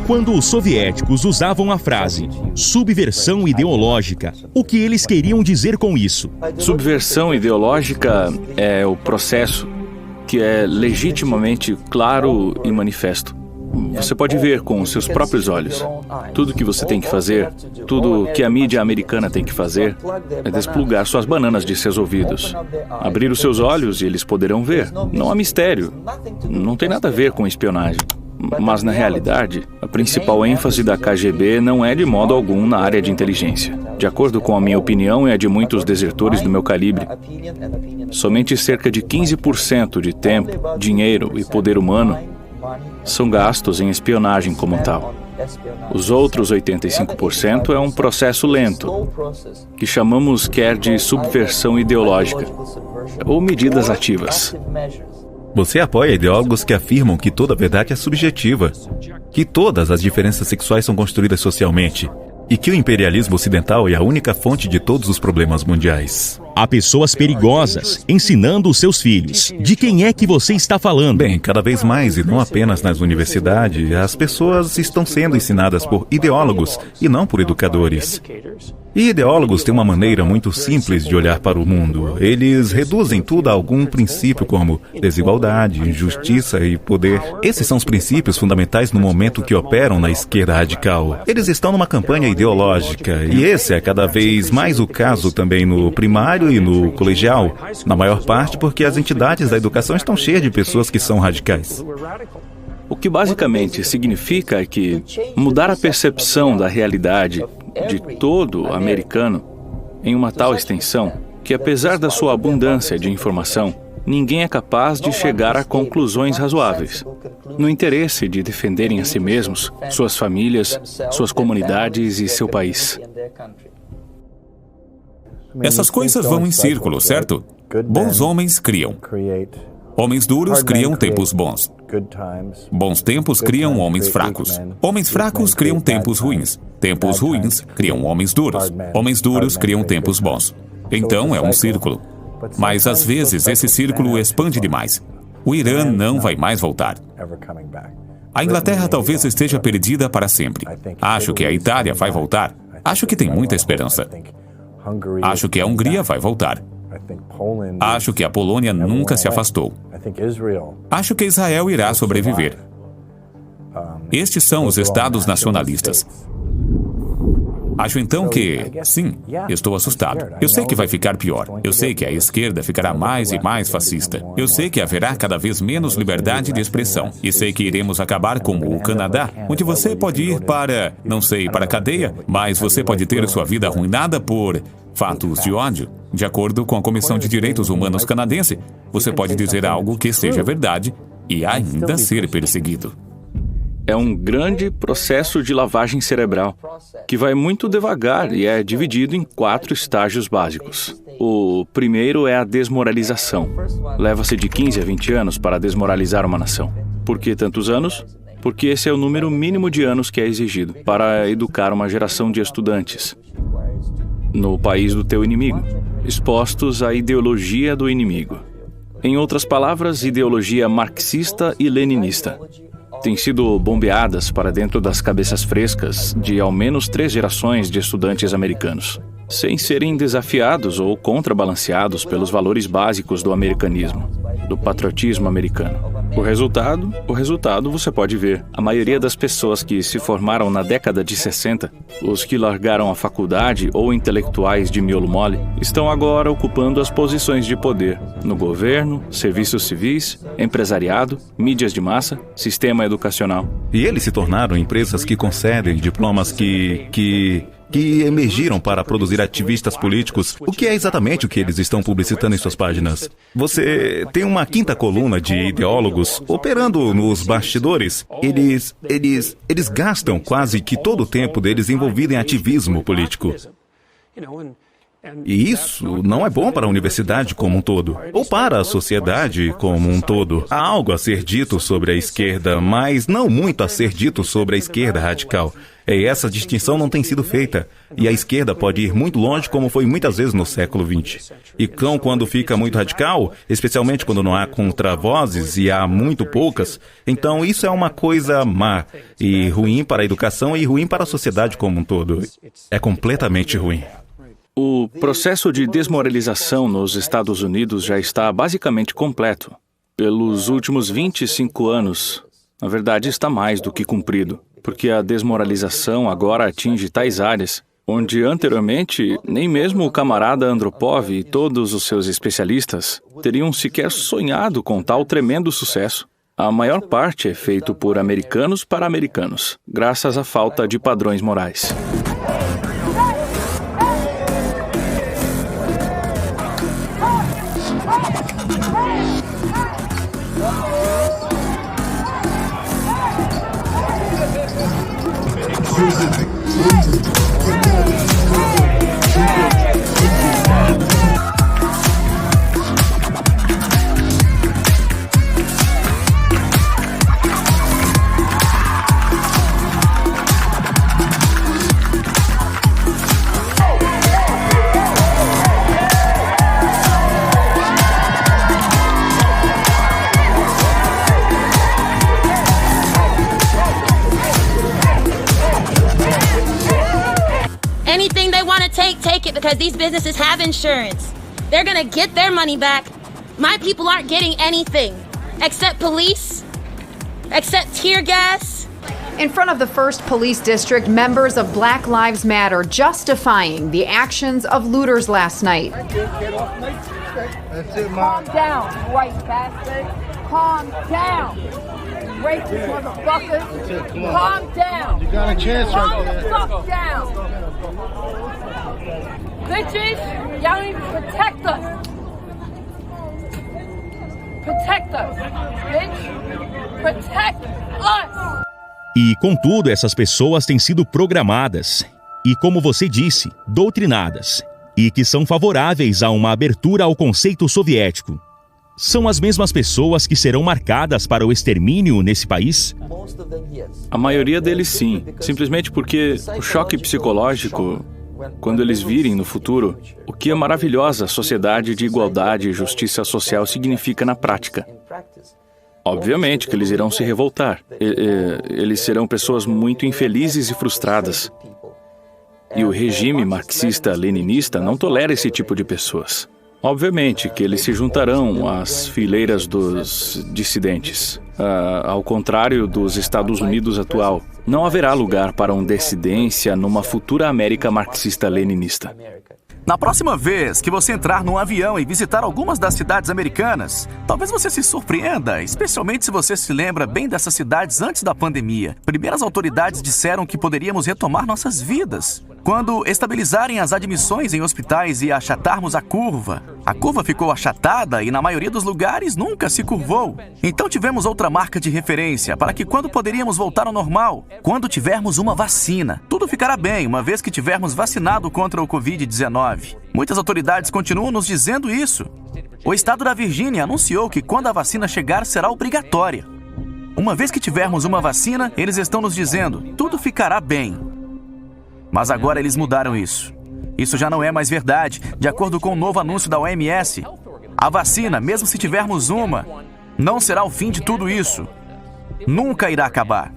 Quando os soviéticos usavam a frase subversão ideológica, o que eles queriam dizer com isso? Subversão ideológica é o processo que é legitimamente claro e manifesto. Você pode ver com seus próprios olhos. Tudo que você tem que fazer, tudo que a mídia americana tem que fazer, é desplugar suas bananas de seus ouvidos. Abrir os seus olhos e eles poderão ver. Não há mistério. Não tem nada a ver com espionagem. Mas, na realidade, a principal ênfase da KGB não é de modo algum na área de inteligência. De acordo com a minha opinião e a de muitos desertores do meu calibre, somente cerca de 15% de tempo, dinheiro e poder humano são gastos em espionagem como tal. Os outros 85% é um processo lento, que chamamos quer de subversão ideológica, ou medidas ativas. Você apoia ideólogos que afirmam que toda verdade é subjetiva, que todas as diferenças sexuais são construídas socialmente e que o imperialismo ocidental é a única fonte de todos os problemas mundiais. Há pessoas perigosas ensinando os seus filhos. De quem é que você está falando? Bem, cada vez mais, e não apenas nas universidades, as pessoas estão sendo ensinadas por ideólogos e não por educadores. E ideólogos têm uma maneira muito simples de olhar para o mundo. Eles reduzem tudo a algum princípio como desigualdade, injustiça e poder. Esses são os princípios fundamentais no momento que operam na esquerda radical. Eles estão numa campanha ideológica, e esse é cada vez mais o caso também no primário e no colegial, na maior parte porque as entidades da educação estão cheias de pessoas que são radicais. O que basicamente significa é que mudar a percepção da realidade de todo americano em uma tal extensão que, apesar da sua abundância de informação, ninguém é capaz de chegar a conclusões razoáveis, no interesse de defenderem a si mesmos, suas famílias, suas comunidades e seu país. Essas coisas vão em círculo, certo? Bons homens criam. Homens duros criam tempos bons. Bons tempos criam homens fracos. Homens fracos criam tempos ruins. Tempos ruins criam homens duros. Homens duros criam tempos bons. Então é um círculo. Mas às vezes esse círculo expande demais. O Irã não vai mais voltar. A Inglaterra talvez esteja perdida para sempre. Acho que a Itália vai voltar. Acho que tem muita esperança. Acho que a Hungria vai voltar. Acho que a Polônia nunca se afastou. Acho que Israel irá sobreviver. Estes são os estados nacionalistas. Acho então que, sim, estou assustado. Eu sei que vai ficar pior. Eu sei que a esquerda ficará mais e mais fascista. Eu sei que haverá cada vez menos liberdade de expressão. E sei que iremos acabar como o Canadá, onde você pode ir para, não sei, para a cadeia, mas você pode ter sua vida arruinada por fatos de ódio. De acordo com a Comissão de Direitos Humanos canadense, você pode dizer algo que seja verdade e ainda ser perseguido. É um grande processo de lavagem cerebral, que vai muito devagar e é dividido em 4 estágios básicos. O primeiro é a desmoralização. Leva-se de 15 a 20 anos para desmoralizar uma nação. Por que tantos anos? Porque esse é o número mínimo de anos que é exigido para educar uma geração de estudantes no país do teu inimigo, expostos à ideologia do inimigo. Em outras palavras, ideologia marxista e leninista. Têm sido bombeadas para dentro das cabeças frescas de ao menos 3 gerações de estudantes americanos, sem serem desafiados ou contrabalanceados pelos valores básicos do americanismo, do patriotismo americano. O resultado você pode ver. A maioria das pessoas que se formaram na década de 60, os que largaram a faculdade ou intelectuais de miolo mole, estão agora ocupando as posições de poder no governo, serviços civis, empresariado, mídias de massa, sistema educacional. E eles se tornaram empresas que concedem diplomas que emergiram para produzir ativistas políticos. O que é exatamente o que eles estão publicitando em suas páginas? Você tem uma quinta coluna de ideólogos operando nos bastidores. Eles gastam quase que todo o tempo deles envolvido em ativismo político. E isso não é bom para a universidade como um todo, ou para a sociedade como um todo. Há algo a ser dito sobre a esquerda, mas não muito a ser dito sobre a esquerda radical. E essa distinção não tem sido feita. E a esquerda pode ir muito longe, como foi muitas vezes no século XX. E quando fica muito radical, especialmente quando não há contravozes e há muito poucas, então isso é uma coisa má e ruim para a educação e ruim para a sociedade como um todo. É completamente ruim. O processo de desmoralização nos Estados Unidos já está basicamente completo. Pelos últimos 25 anos, na verdade, está mais do que cumprido, porque a desmoralização agora atinge tais áreas onde anteriormente nem mesmo o camarada Andropov e todos os seus especialistas teriam sequer sonhado com tal tremendo sucesso. A maior parte é feito por americanos para americanos, graças à falta de padrões morais. Anything they want to take it, because these businesses have insurance. They're gonna get their money back. My people aren't getting anything, except police, except tear gas. In front of the 1st Police District, members of Black Lives Matter justifying the actions of looters last night. Calm down, white bastard. Calm down. Racist motherfuckers. Calm down. You got a chance right there. Calm the fuck down. Bitches, y'all need to protect us. Protect us, bitch. Protect us. E, contudo, essas pessoas têm sido programadas e, como você disse, doutrinadas, e que são favoráveis a uma abertura ao conceito soviético. São as mesmas pessoas que serão marcadas para o extermínio nesse país? A maioria deles sim, simplesmente porque o choque psicológico, quando eles virem no futuro, o que a maravilhosa sociedade de igualdade e justiça social significa na prática. Obviamente que eles irão se revoltar. Eles serão pessoas muito infelizes e frustradas. E o regime marxista-leninista não tolera esse tipo de pessoas. Obviamente que eles se juntarão às fileiras dos dissidentes. Ao contrário dos Estados Unidos atual, não haverá lugar para uma dissidência numa futura América marxista-leninista. Na próxima vez que você entrar num avião e visitar algumas das cidades americanas, talvez você se surpreenda, especialmente se você se lembra bem dessas cidades antes da pandemia. Primeiro, as autoridades disseram que poderíamos retomar nossas vidas. Quando estabilizarem as admissões em hospitais e achatarmos a curva ficou achatada e na maioria dos lugares nunca se curvou. Então tivemos outra marca de referência para que quando poderíamos voltar ao normal, quando tivermos uma vacina. Tudo ficará bem uma vez que tivermos vacinado contra o Covid-19. Muitas autoridades continuam nos dizendo isso. O estado da Virgínia anunciou que quando a vacina chegar será obrigatória. Uma vez que tivermos uma vacina, eles estão nos dizendo, tudo ficará bem. Mas agora eles mudaram isso. Isso já não é mais verdade. De acordo com o novo anúncio da OMS, a vacina, mesmo se tivermos uma, não será o fim de tudo isso. Nunca irá acabar.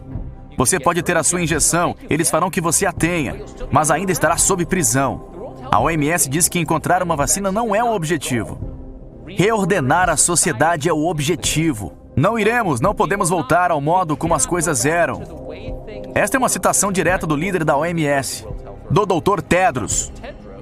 Você pode ter a sua injeção, eles farão que você a tenha, mas ainda estará sob prisão. A OMS diz que encontrar uma vacina não é o objetivo. Reordenar a sociedade é o objetivo. Não podemos voltar ao modo como as coisas eram. Esta é uma citação direta do líder da OMS, do Dr. Tedros,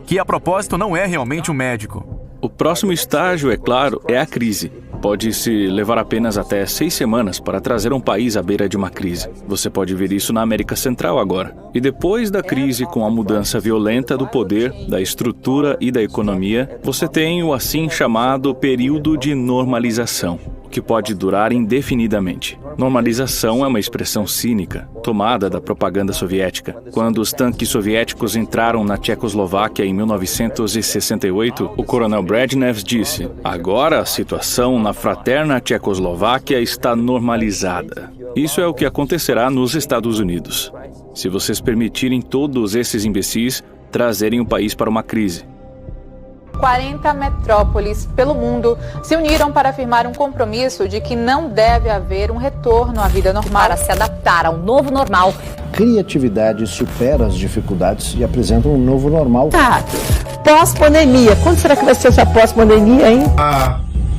que a propósito não é realmente um médico. O próximo estágio, é claro, é a crise. Pode-se levar apenas até 6 semanas para trazer um país à beira de uma crise. Você pode ver isso na América Central agora. E depois da crise, com a mudança violenta do poder, da estrutura e da economia, você tem o assim chamado período de normalização, que pode durar indefinidamente. Normalização é uma expressão cínica, tomada da propaganda soviética. Quando os tanques soviéticos entraram na Tchecoslováquia em 1968, o coronel Brezhnev disse: agora a situação na fraterna Tchecoslováquia está normalizada. Isso é o que acontecerá nos Estados Unidos. se vocês permitirem todos esses imbecis trazerem o país para uma crise. 40 metrópoles pelo mundo se uniram para afirmar um compromisso de que não deve haver um retorno à vida normal. Para se adaptar ao novo normal. Criatividade supera as dificuldades e apresenta um novo normal. Pós-pandemia. Quando será que vai ser essa pós-pandemia, hein?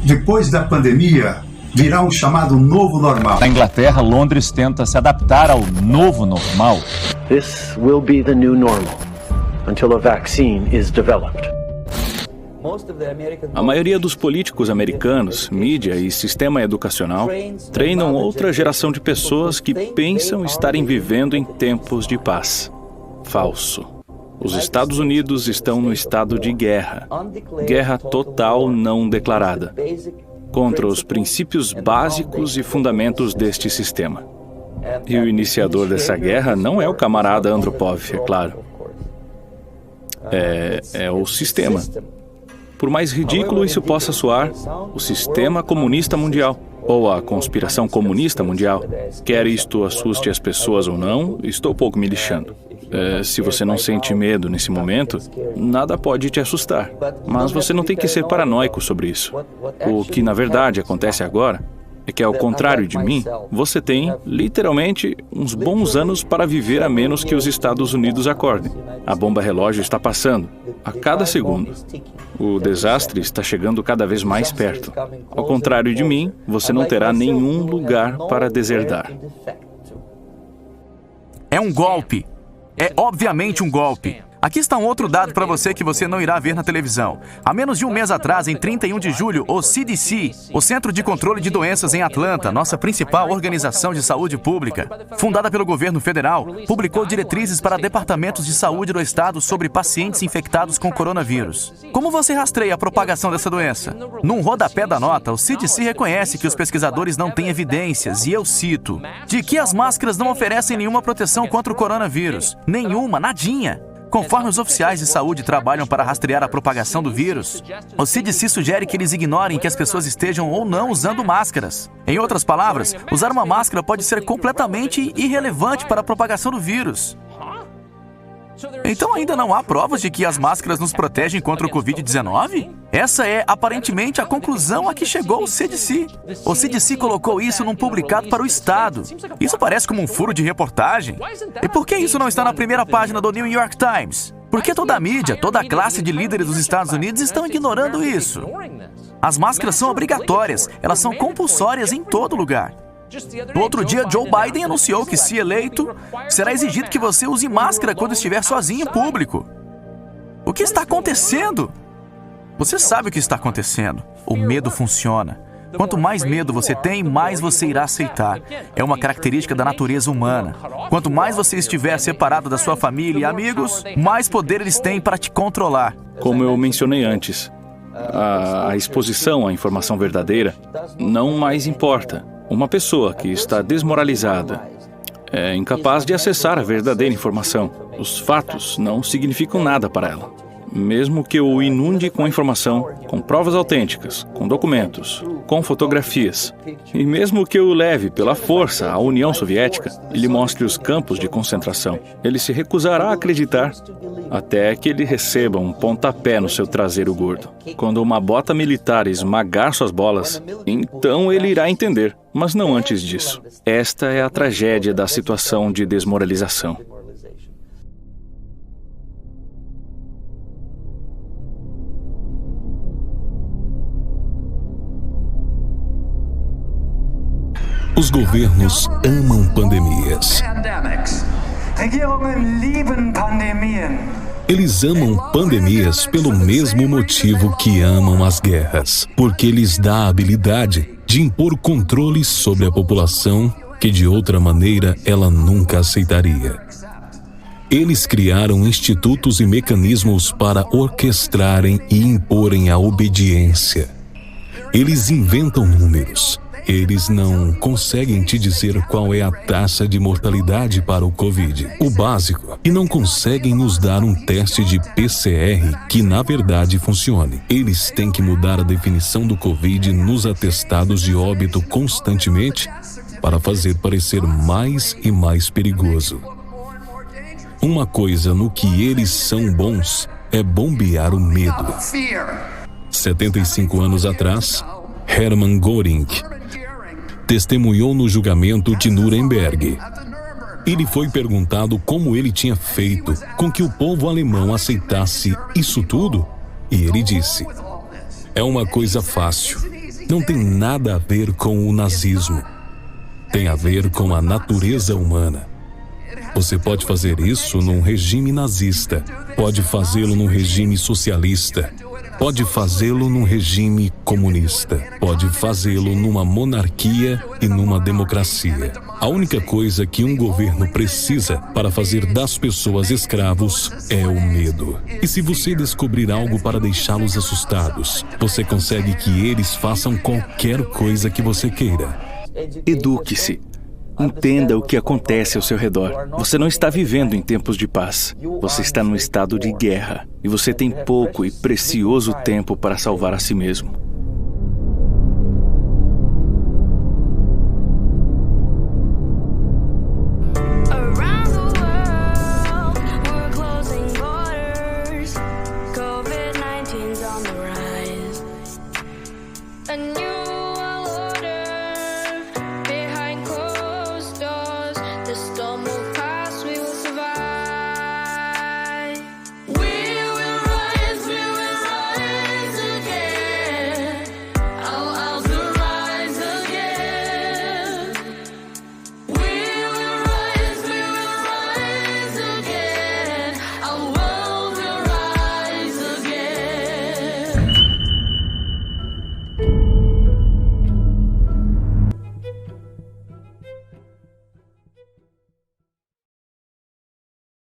Depois da pandemia, virá um chamado novo normal. Na Inglaterra, Londres tenta se adaptar ao novo normal. This will be the new normal until a vaccine is developed. A maioria dos políticos americanos, mídia e sistema educacional treinam outra geração de pessoas que pensam estarem vivendo em tempos de paz. Falso. Os Estados Unidos estão no estado de guerra. Guerra total não declarada. Contra os princípios básicos e fundamentos deste sistema. E o iniciador dessa guerra não é o camarada Andropov, é claro. É o sistema. Por mais ridículo isso possa soar, o sistema comunista mundial, ou a conspiração comunista mundial, quer isto assuste as pessoas ou não, estou pouco me lixando. Se você não sente medo nesse momento, nada pode te assustar. Mas você não tem que ser paranoico sobre isso. O que na verdade acontece agora é que, ao contrário de mim, você tem, literalmente, uns bons anos para viver a menos que os Estados Unidos acordem. A bomba relógio está passando, a cada segundo. O desastre está chegando cada vez mais perto. Ao contrário de mim, você não terá nenhum lugar para deserdar. É um golpe. É obviamente um golpe. Aqui está um outro dado para você que você não irá ver na televisão. Há menos de um mês atrás, em 31 de julho, o CDC, o Centro de Controle de Doenças em Atlanta, nossa principal organização de saúde pública, fundada pelo governo federal, publicou diretrizes para departamentos de saúde do estado sobre pacientes infectados com coronavírus. Como você rastreia a propagação dessa doença? Num rodapé da nota, o CDC reconhece que os pesquisadores não têm evidências, e eu cito, de que as máscaras não oferecem nenhuma proteção contra o coronavírus. Nenhuma, nadinha. Conforme os oficiais de saúde trabalham para rastrear a propagação do vírus, o CDC sugere que eles ignorem que as pessoas estejam ou não usando máscaras. Em outras palavras, usar uma máscara pode ser completamente irrelevante para a propagação do vírus. Então ainda não há provas de que as máscaras nos protegem contra o Covid-19? Essa é, aparentemente, a conclusão a que chegou o CDC. O CDC colocou isso num publicado para o Estado. Isso parece como um furo de reportagem. E por que isso não está na primeira página do New York Times? Por que toda a mídia, toda a classe de líderes dos Estados Unidos estão ignorando isso? As máscaras são obrigatórias, elas são compulsórias em todo lugar. No outro dia, Joe Biden anunciou que, se eleito, será exigido que você use máscara quando estiver sozinho em público. O que está acontecendo? Você sabe o que está acontecendo. O medo funciona. Quanto mais medo você tem, mais você irá aceitar. É uma característica da natureza humana. Quanto mais você estiver separado da sua família e amigos, mais poder eles têm para te controlar. Como eu mencionei antes, a exposição à informação verdadeira não mais importa. Uma pessoa que está desmoralizada é incapaz de acessar a verdadeira informação. Os fatos não significam nada para ela. Mesmo que o inunde com informação, com provas autênticas, com documentos, com fotografias, e mesmo que o leve pela força à União Soviética e lhe mostre os campos de concentração, ele se recusará a acreditar até que ele receba um pontapé no seu traseiro gordo. Quando uma bota militar esmagar suas bolas, então ele irá entender, mas não antes disso. Esta é a tragédia da situação de desmoralização. Os governos amam pandemias. Eles amam pandemias pelo mesmo motivo que amam as guerras, porque lhes dá a habilidade de impor controles sobre a população que de outra maneira ela nunca aceitaria. Eles criaram institutos e mecanismos para orquestrarem e imporem a obediência. Eles inventam números. Eles não conseguem te dizer qual é a taxa de mortalidade para o Covid, o básico, e não conseguem nos dar um teste de PCR que na verdade funcione. Eles têm que mudar a definição do Covid nos atestados de óbito constantemente para fazer parecer mais e mais perigoso. Uma coisa no que eles são bons é bombear o medo. 75 anos atrás, Hermann Göring testemunhou no julgamento de Nuremberg. Ele foi perguntado como ele tinha feito com que o povo alemão aceitasse isso tudo, e ele disse: "É uma coisa fácil. Não tem nada a ver com o nazismo. Tem a ver com a natureza humana. Você pode fazer isso num regime nazista, pode fazê-lo num regime socialista, pode fazê-lo num regime comunista, pode fazê-lo numa monarquia e numa democracia. A única coisa que um governo precisa para fazer das pessoas escravos é o medo. E se você descobrir algo para deixá-los assustados, você consegue que eles façam qualquer coisa que você queira." Eduque-se. Entenda o que acontece ao seu redor. Você não está vivendo em tempos de paz. Você está num estado de guerra. E você tem pouco e precioso tempo para salvar a si mesmo. Around the world, we're closing borders. COVID-19's on the rise.